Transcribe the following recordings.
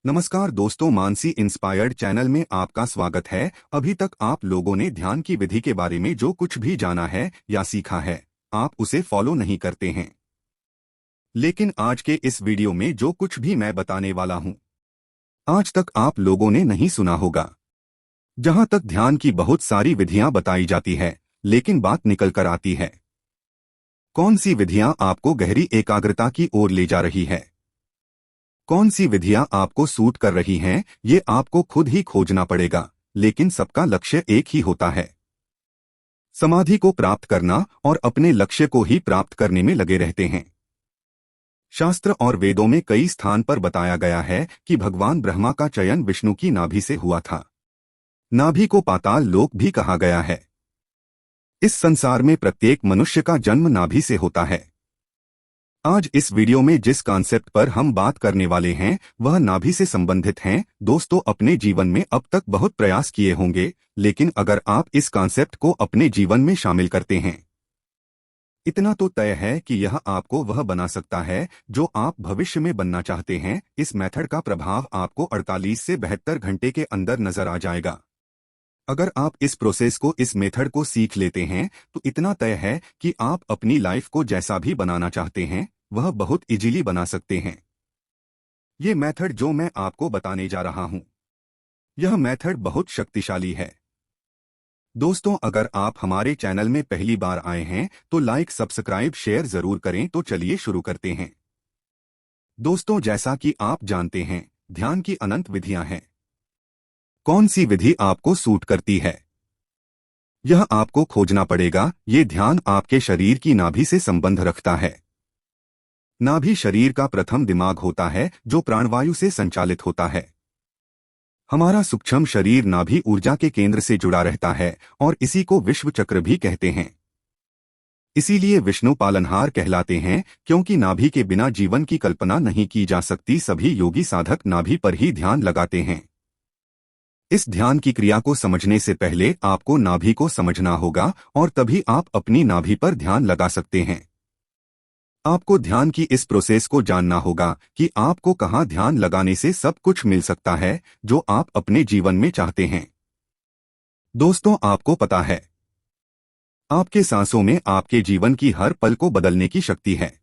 नमस्कार दोस्तों, Mansi inspired channel में आपका स्वागत है। अभी तक आप लोगों ने ध्यान की विधि के बारे में जो कुछ भी जाना है या सीखा है, आप उसे फॉलो नहीं करते हैं। लेकिन आज के इस वीडियो में जो कुछ भी मैं बताने वाला हूं, आज तक आप लोगों ने नहीं सुना होगा। जहां तक ध्यान की बहुत सारी विधियां बताई जाती है, लेकिन बात निकल कर आती है, कौन सी विधियां आपको गहरी एकाग्रता की ओर ले जा रही है, कौन सी विधियां आपको सूट कर रही हैं, ये आपको खुद ही खोजना पड़ेगा। लेकिन सबका लक्ष्य एक ही होता है, समाधि को प्राप्त करना, और अपने लक्ष्य को ही प्राप्त करने में लगे रहते हैं। शास्त्र और वेदों में कई स्थान पर बताया गया है कि भगवान ब्रह्मा का चयन विष्णु की नाभि से हुआ था। नाभि को पाताल लोक भी कहा गया है। इस संसार में प्रत्येक मनुष्य का जन्म नाभि से होता है। आज इस वीडियो में जिस कॉन्सेप्ट पर हम बात करने वाले हैं वह नाभि से संबंधित हैं। दोस्तों, अपने जीवन में अब तक बहुत प्रयास किए होंगे, लेकिन अगर आप इस कॉन्सेप्ट को अपने जीवन में शामिल करते हैं, इतना तो तय है कि यह आपको वह बना सकता है जो आप भविष्य में बनना चाहते हैं। इस मेथड का प्रभाव आपको 48 से 72 घंटे के अंदर नजर आ जाएगा। अगर आप इस प्रोसेस को, इस मेथड को सीख लेते हैं तो इतना तय है कि आप अपनी लाइफ को जैसा भी बनाना चाहते हैं वह बहुत इजीली बना सकते हैं। ये मेथड जो मैं आपको बताने जा रहा हूं, यह मेथड बहुत शक्तिशाली है। दोस्तों, अगर आप हमारे चैनल में पहली बार आए हैं तो लाइक, सब्सक्राइब, शेयर जरूर करें। तो चलिए शुरू करते हैं। दोस्तों, जैसा कि आप जानते हैं, ध्यान की अनंत विधियां हैं। कौन सी विधि आपको सूट करती है, यह आपको खोजना पड़ेगा। ये ध्यान आपके शरीर की नाभि से संबंध रखता है। नाभि शरीर का प्रथम दिमाग होता है जो प्राणवायु से संचालित होता है। हमारा सूक्ष्म शरीर नाभि ऊर्जा के केंद्र से जुड़ा रहता है और इसी को विश्व चक्र भी कहते हैं। इसीलिए विष्णु पालनहार कहलाते हैं, क्योंकि नाभि के बिना जीवन की कल्पना नहीं की जा सकती। सभी योगी साधक नाभि पर ही ध्यान लगाते हैं। इस ध्यान की क्रिया को समझने से पहले आपको नाभि को समझना होगा और तभी आप अपनी नाभि पर ध्यान लगा सकते हैं। आपको ध्यान की इस प्रोसेस को जानना होगा कि आपको कहाँ ध्यान लगाने से सब कुछ मिल सकता है जो आप अपने जीवन में चाहते हैं। दोस्तों, आपको पता है, आपके सांसों में आपके जीवन की हर पल को बदलने की शक्ति है।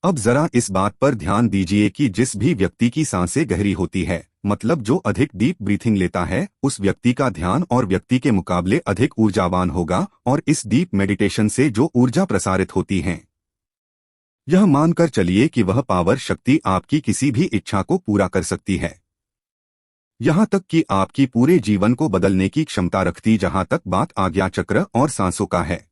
अब जरा इस बात पर ध्यान दीजिए कि जिस भी व्यक्ति की सांसें गहरी होती है, मतलब जो अधिक डीप ब्रीथिंग लेता है, उस व्यक्ति का ध्यान और व्यक्ति के मुकाबले अधिक ऊर्जावान होगा। और इस डीप मेडिटेशन से जो ऊर्जा प्रसारित होती है, यह मानकर चलिए कि वह पावर शक्ति आपकी किसी भी इच्छा को पूरा कर सकती है, यहां तक कि आपकी पूरे जीवन को बदलने की क्षमता रखती। जहां तक बात आज्ञा चक्र और सांसों का है,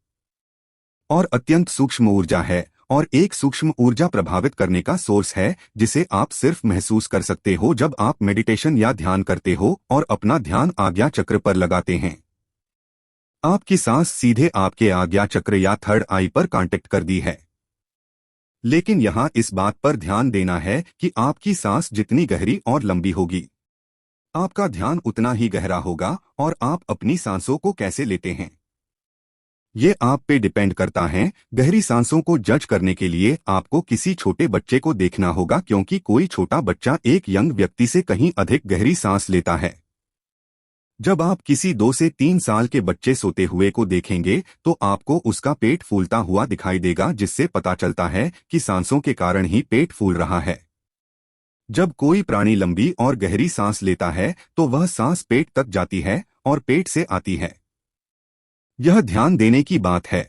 और अत्यंत सूक्ष्म ऊर्जा है, और एक सूक्ष्म ऊर्जा प्रभावित करने का सोर्स है जिसे आप सिर्फ महसूस कर सकते हो जब आप मेडिटेशन या ध्यान करते हो और अपना ध्यान आज्ञा चक्र पर लगाते हैं। आपकी सांस सीधे आपके आज्ञा चक्र या थर्ड आई पर कांटेक्ट कर दी है। लेकिन यहाँ इस बात पर ध्यान देना है कि आपकी सांस जितनी गहरी और लंबी होगी, आपका ध्यान उतना ही गहरा होगा। और आप अपनी सांसों को कैसे लेते हैं, ये आप पे डिपेंड करता है। गहरी सांसों को जज करने के लिए आपको किसी छोटे बच्चे को देखना होगा, क्योंकि कोई छोटा बच्चा एक यंग व्यक्ति से कहीं अधिक गहरी सांस लेता है। जब आप किसी 2 से 3 साल के बच्चे सोते हुए को देखेंगे तो आपको उसका पेट फूलता हुआ दिखाई देगा, जिससे पता चलता है कि सांसों के कारण ही पेट फूल रहा है। जब कोई प्राणी लंबी और गहरी सांस लेता है तो वह सांस पेट तक जाती है और पेट से आती है। यह ध्यान देने की बात है।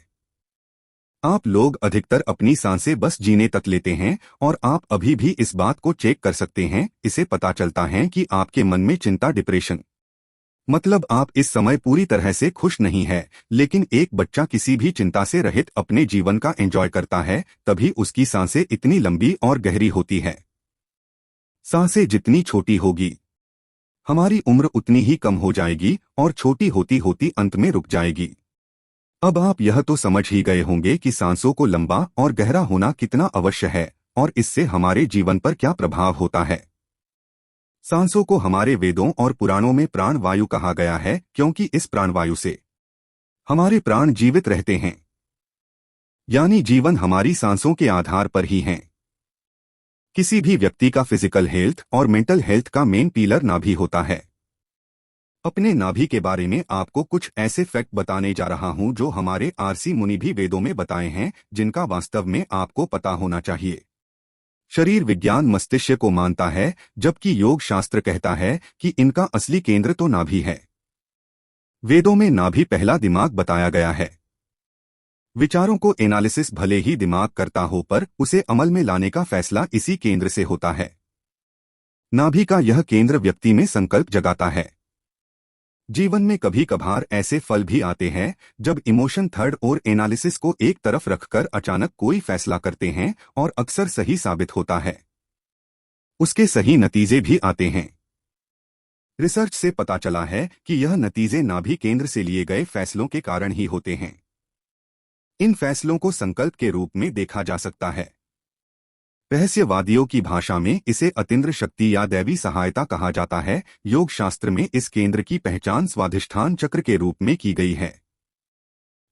आप लोग अधिकतर अपनी सांसें बस जीने तक लेते हैं, और आप अभी भी इस बात को चेक कर सकते हैं। इसे पता चलता है कि आपके मन में चिंता, डिप्रेशन, मतलब आप इस समय पूरी तरह से खुश नहीं है। लेकिन एक बच्चा किसी भी चिंता से रहित अपने जीवन का एंजॉय करता है, तभी उसकी सांसें इतनी लंबी और गहरी होती है। सांसें जितनी छोटी होगी, हमारी उम्र उतनी ही कम हो जाएगी, और छोटी होती होती अंत में रुक जाएगी। अब आप यह तो समझ ही गए होंगे कि सांसों को लंबा और गहरा होना कितना अवश्य है, और इससे हमारे जीवन पर क्या प्रभाव होता है। सांसों को हमारे वेदों और पुराणों में प्राण वायु कहा गया है, क्योंकि इस प्राणवायु से हमारे प्राण जीवित रहते हैं, यानी जीवन हमारी सांसों के आधार पर ही है। किसी भी व्यक्ति का फिजिकल हेल्थ और मेंटल हेल्थ का मेन पिलर नाभि होता है। अपने नाभि के बारे में आपको कुछ ऐसे फैक्ट बताने जा रहा हूं जो हमारे आरसी मुनि भी वेदों में बताए हैं, जिनका वास्तव में आपको पता होना चाहिए। शरीर विज्ञान मस्तिष्क को मानता है, जबकि योग शास्त्र कहता है कि इनका असली केंद्र तो नाभि है। वेदों में नाभि पहला दिमाग बताया गया है। विचारों को एनालिसिस भले ही दिमाग करता हो, पर उसे अमल में लाने का फैसला इसी केंद्र से होता है। नाभि का यह केंद्र व्यक्ति में संकल्प जगाता है। जीवन में कभी कभार ऐसे फल भी आते हैं जब इमोशन थर्ड और एनालिसिस को एक तरफ रखकर अचानक कोई फैसला करते हैं और अक्सर सही साबित होता है। उसके सही नतीजे भी आते हैं। रिसर्च से पता चला है कि यह नतीजे नाभि केंद्र से लिए गए फैसलों के कारण ही होते हैं। इन फैसलों को संकल्प के रूप में देखा जा सकता है। रहस्यवादियों की भाषा में इसे अतीन्द्र शक्ति या दैवी सहायता कहा जाता है। योग शास्त्र में इस केंद्र की पहचान स्वाधिष्ठान चक्र के रूप में की गई है।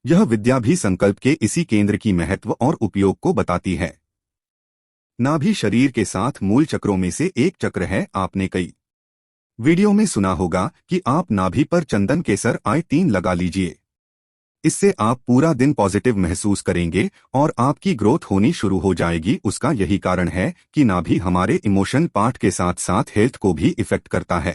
यह विद्या भी संकल्प के इसी केंद्र की महत्व और उपयोग को बताती है। नाभि शरीर के 7 मूल चक्रों में से एक चक्र है। आपने कई वीडियो में सुना होगा कि आप नाभि पर चंदन केसर I3 लगा लीजिए। इससे आप पूरा दिन पॉजिटिव महसूस करेंगे और आपकी ग्रोथ होनी शुरू हो जाएगी। उसका यही कारण है कि नाभि हमारे इमोशन पार्ट के साथ साथ हेल्थ को भी इफेक्ट करता है।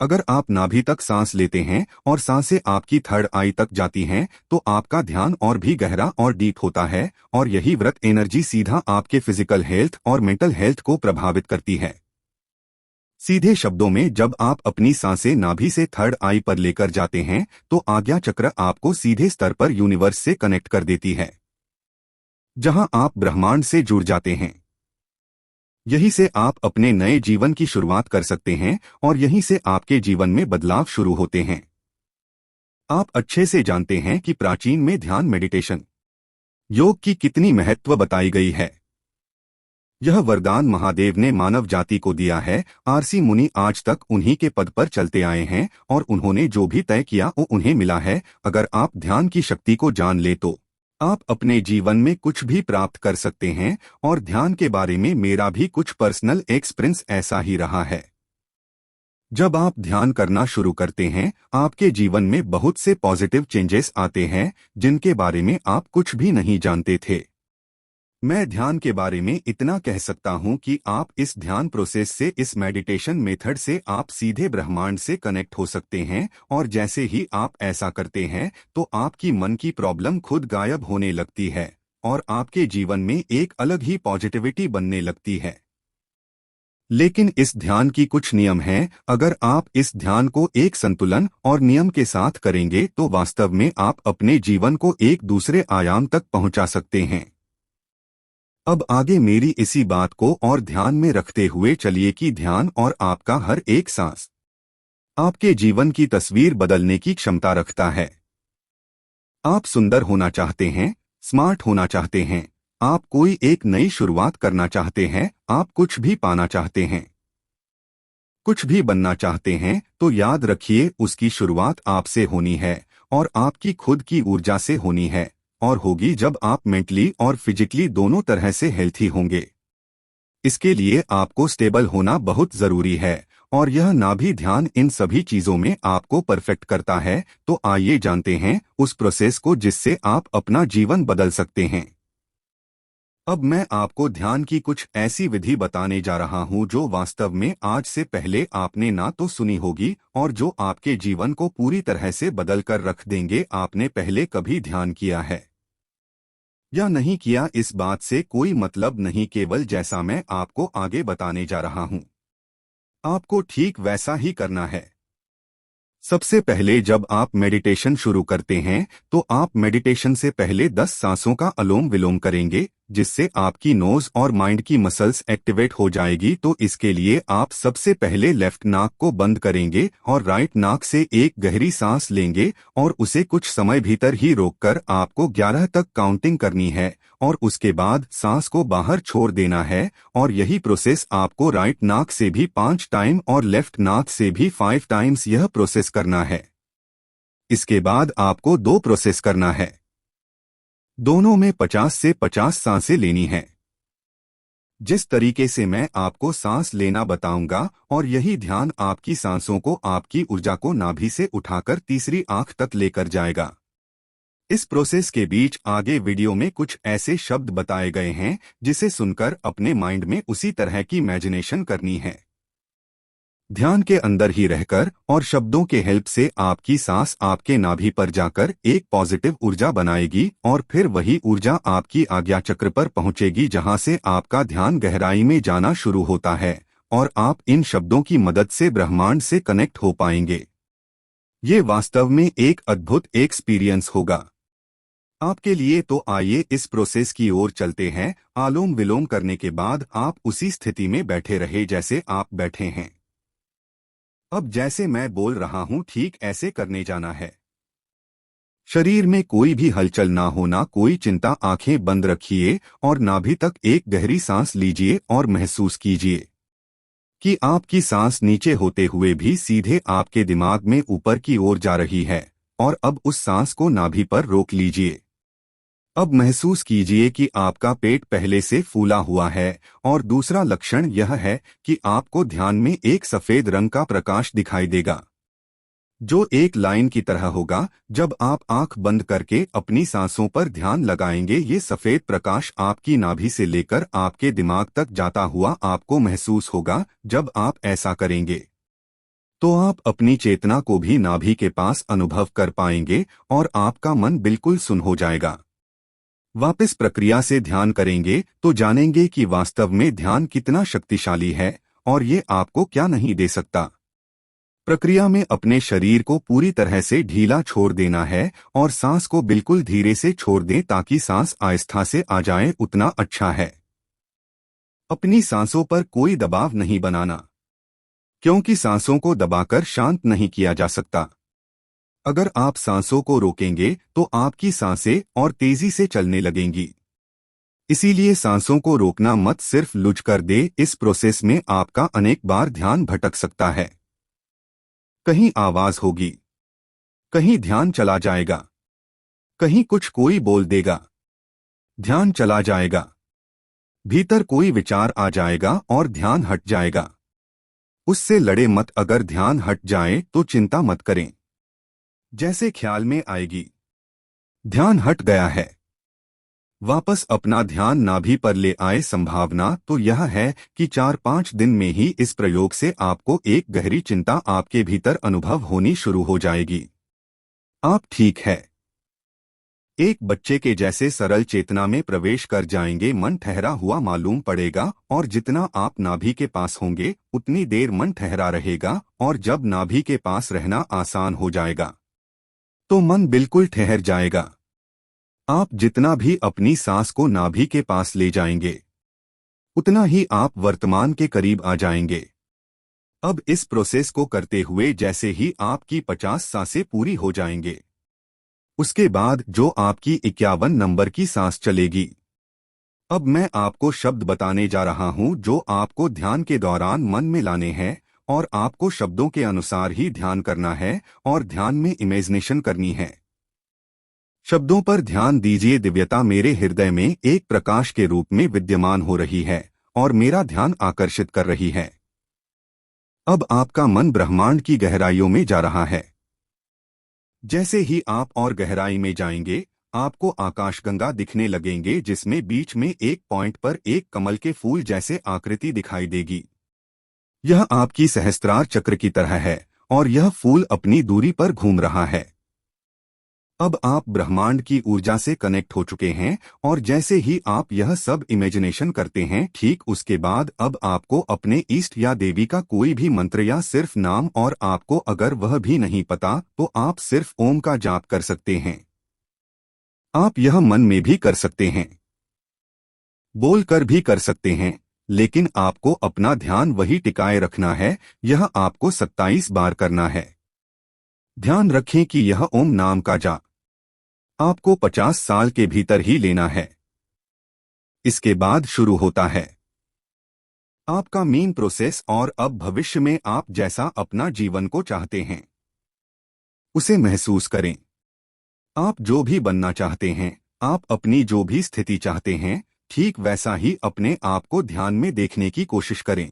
अगर आप नाभि तक सांस लेते हैं और सांसें आपकी थर्ड आई तक जाती हैं, तो आपका ध्यान और भी गहरा और डीप होता है, और यही व्रत एनर्जी सीधा आपके फिजिकल हेल्थ और मेंटल हेल्थ को प्रभावित करती है। सीधे शब्दों में, जब आप अपनी सांसें नाभि से थर्ड आई पर लेकर जाते हैं, तो आज्ञा चक्र आपको सीधे स्तर पर यूनिवर्स से कनेक्ट कर देती है, जहां आप ब्रह्मांड से जुड़ जाते हैं। यहीं से आप अपने नए जीवन की शुरुआत कर सकते हैं और यहीं से आपके जीवन में बदलाव शुरू होते हैं। आप अच्छे से जानते हैं कि प्राचीन में ध्यान मेडिटेशन योग की कितनी महत्व बताई गई है। यह वरदान महादेव ने मानव जाति को दिया है। आरसी मुनि आज तक उन्हीं के पद पर चलते आए हैं और उन्होंने जो भी तय किया वो उन्हें मिला है। अगर आप ध्यान की शक्ति को जान ले तो आप अपने जीवन में कुछ भी प्राप्त कर सकते हैं, और ध्यान के बारे में मेरा भी कुछ पर्सनल एक्सपीरियंस ऐसा ही रहा है। जब आप ध्यान करना शुरू करते हैं, आपके जीवन में बहुत से पॉजिटिव चेंजेस आते हैं जिनके बारे में आप कुछ भी नहीं जानते थे। मैं ध्यान के बारे में इतना कह सकता हूं कि आप इस ध्यान प्रोसेस से, इस मेडिटेशन मेथड से आप सीधे ब्रह्मांड से कनेक्ट हो सकते हैं, और जैसे ही आप ऐसा करते हैं तो आपकी मन की प्रॉब्लम खुद गायब होने लगती है और आपके जीवन में एक अलग ही पॉजिटिविटी बनने लगती है। लेकिन इस ध्यान की कुछ नियम हैं। अगर आप इस ध्यान को एक संतुलन और नियम के साथ करेंगे तो वास्तव में आप अपने जीवन को एक दूसरे आयाम तक पहुंचा सकते हैं। अब आगे मेरी इसी बात को और ध्यान में रखते हुए चलिए कि ध्यान और आपका हर एक सांस आपके जीवन की तस्वीर बदलने की क्षमता रखता है। आप सुंदर होना चाहते हैं, स्मार्ट होना चाहते हैं, आप कोई एक नई शुरुआत करना चाहते हैं, आप कुछ भी पाना चाहते हैं, कुछ भी बनना चाहते हैं, तो याद रखिए उसकी शुरुआत आपसे होनी है और आपकी खुद की ऊर्जा से होनी है, और होगी जब आप मेंटली और फिजिकली दोनों तरह से हेल्थी होंगे। इसके लिए आपको स्टेबल होना बहुत जरूरी है, और यह नाभि ध्यान इन सभी चीजों में आपको परफेक्ट करता है। तो आइए जानते हैं उस प्रोसेस को जिससे आप अपना जीवन बदल सकते हैं। अब मैं आपको ध्यान की कुछ ऐसी विधि बताने जा रहा हूं जो वास्तव में आज से पहले आपने ना तो सुनी होगी, और जो आपके जीवन को पूरी तरह से बदल कर रख देंगे। आपने पहले कभी ध्यान किया है या नहीं किया, इस बात से कोई मतलब नहीं, केवल जैसा मैं आपको आगे बताने जा रहा हूं आपको ठीक वैसा ही करना है। सबसे पहले जब आप मेडिटेशन शुरू करते हैं तो आप मेडिटेशन से पहले 10 सांसों का अनुलोम विलोम करेंगे, जिससे आपकी नोज और माइंड की मसल्स एक्टिवेट हो जाएगी। तो इसके लिए आप सबसे पहले लेफ्ट नाक को बंद करेंगे और राइट नाक से एक गहरी सांस लेंगे, और उसे कुछ समय भीतर ही रोककर आपको 11 तक काउंटिंग करनी है, और उसके बाद सांस को बाहर छोड़ देना है। और यही प्रोसेस आपको राइट नाक से भी 5 टाइम और लेफ्ट नाक से भी 5 टाइम्स यह प्रोसेस करना है। इसके बाद आपको 2 प्रोसेस करना है, दोनों में 50 से 50 सांसें लेनी है। जिस तरीके से मैं आपको सांस लेना बताऊंगा और यही ध्यान आपकी सांसों को, आपकी ऊर्जा को नाभि से उठाकर तीसरी आंख तक लेकर जाएगा। इस प्रोसेस के बीच आगे वीडियो में कुछ ऐसे शब्द बताए गए हैं जिसे सुनकर अपने माइंड में उसी तरह की इमेजिनेशन करनी है। ध्यान के अंदर ही रहकर और शब्दों के हेल्प से आपकी सांस आपके नाभि पर जाकर एक पॉजिटिव ऊर्जा बनाएगी और फिर वही ऊर्जा आपकी आज्ञा चक्र पर पहुंचेगी, जहां से आपका ध्यान गहराई में जाना शुरू होता है और आप इन शब्दों की मदद से ब्रह्मांड से कनेक्ट हो पाएंगे। ये वास्तव में एक अद्भुत एक्सपीरियंस होगा आपके लिए। तो आइए इस प्रोसेस की ओर चलते हैं। आलोम विलोम करने के बाद आप उसी स्थिति में बैठे रहे जैसे आप बैठे हैं। अब जैसे मैं बोल रहा हूं ठीक ऐसे करने जाना है। शरीर में कोई भी हलचल ना होना, कोई चिंता। आंखें बंद रखिए और नाभि तक एक गहरी सांस लीजिए और महसूस कीजिए कि आपकी सांस नीचे होते हुए भी सीधे आपके दिमाग में ऊपर की ओर जा रही है। और अब उस सांस को नाभि पर रोक लीजिए। अब महसूस कीजिए कि आपका पेट पहले से फूला हुआ है और दूसरा लक्षण यह है कि आपको ध्यान में एक सफेद रंग का प्रकाश दिखाई देगा जो एक लाइन की तरह होगा। जब आप आंख बंद करके अपनी सांसों पर ध्यान लगाएंगे, ये सफेद प्रकाश आपकी नाभि से लेकर आपके दिमाग तक जाता हुआ आपको महसूस होगा। जब आप ऐसा करेंगे तो आप अपनी चेतना को भी नाभि के पास अनुभव कर पाएंगे और आपका मन बिल्कुल सुन्न हो जाएगा। वापस प्रक्रिया से ध्यान करेंगे तो जानेंगे कि वास्तव में ध्यान कितना शक्तिशाली है और ये आपको क्या नहीं दे सकता। प्रक्रिया में अपने शरीर को पूरी तरह से ढीला छोड़ देना है और सांस को बिल्कुल धीरे से छोड़ दें ताकि सांस आहिस्ता से आ जाए, उतना अच्छा है। अपनी सांसों पर कोई दबाव नहीं बनाना, क्योंकि सांसों को दबाकर शांत नहीं किया जा सकता। अगर आप सांसों को रोकेंगे तो आपकी सांसें और तेजी से चलने लगेंगी। इसीलिए सांसों को रोकना मत, सिर्फ लुझ कर दे। इस प्रोसेस में आपका अनेक बार ध्यान भटक सकता है। कहीं आवाज होगी, कहीं ध्यान चला जाएगा, कहीं कुछ कोई बोल देगा, ध्यान चला जाएगा। भीतर कोई विचार आ जाएगा और ध्यान हट जाएगा। उससे लड़े मत। अगर ध्यान हट जाए तो चिंता मत करें। जैसे ख्याल में आएगी ध्यान हट गया है, वापस अपना ध्यान नाभि पर ले आए। संभावना तो यह है कि 4-5 दिन में ही इस प्रयोग से आपको एक गहरी चिंता आपके भीतर अनुभव होनी शुरू हो जाएगी। आप ठीक है, एक बच्चे के जैसे सरल चेतना में प्रवेश कर जाएंगे। मन ठहरा हुआ मालूम पड़ेगा और जितना आप नाभि के पास होंगे उतनी देर मन ठहरा रहेगा। और जब नाभि के पास रहना आसान हो जाएगा तो मन बिल्कुल ठहर जाएगा। आप जितना भी अपनी सांस को नाभि के पास ले जाएंगे उतना ही आप वर्तमान के करीब आ जाएंगे। अब इस प्रोसेस को करते हुए जैसे ही आपकी 50 सांसें पूरी हो जाएंगे, उसके बाद जो आपकी 51 नंबर की सांस चलेगी। अब मैं आपको शब्द बताने जा रहा हूं जो आपको ध्यान के दौरान मन में लाने हैं और आपको शब्दों के अनुसार ही ध्यान करना है और ध्यान में इमेजिनेशन करनी है। शब्दों पर ध्यान दीजिए। दिव्यता मेरे हृदय में एक प्रकाश के रूप में विद्यमान हो रही है और मेरा ध्यान आकर्षित कर रही है। अब आपका मन ब्रह्मांड की गहराइयों में जा रहा है। जैसे ही आप और गहराई में जाएंगे आपको आकाशगंगा दिखने लगेंगे, जिसमें बीच में एक पॉइंट पर एक कमल के फूल जैसे आकृति दिखाई देगी। यह आपकी सहस्त्रार चक्र की तरह है और यह फूल अपनी दूरी पर घूम रहा है। अब आप ब्रह्मांड की ऊर्जा से कनेक्ट हो चुके हैं और जैसे ही आप यह सब इमेजिनेशन करते हैं, ठीक उसके बाद अब आपको अपने इष्ट या देवी का कोई भी मंत्र या सिर्फ नाम, और आपको अगर वह भी नहीं पता तो आप सिर्फ ओम का जाप कर सकते हैं। आप यह मन में भी कर सकते हैं, बोल कर भी कर सकते हैं, लेकिन आपको अपना ध्यान वही टिकाए रखना है। यह आपको 27 बार करना है। ध्यान रखें कि यह ओम नाम का जाप आपको 50 साल के भीतर ही लेना है। इसके बाद शुरू होता है आपका मेन प्रोसेस, और अब भविष्य में आप जैसा अपना जीवन को चाहते हैं उसे महसूस करें। आप जो भी बनना चाहते हैं, आप अपनी जो भी स्थिति चाहते हैं, ठीक वैसा ही अपने आप को ध्यान में देखने की कोशिश करें।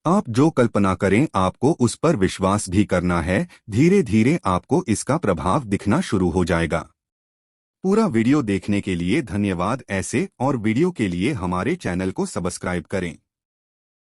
आप जो कल्पना करें आपको उस पर विश्वास भी करना है। धीरे धीरे आपको इसका प्रभाव दिखना शुरू हो जाएगा। पूरा वीडियो देखने के लिए धन्यवाद। ऐसे और वीडियो के लिए हमारे चैनल को सब्सक्राइब करें।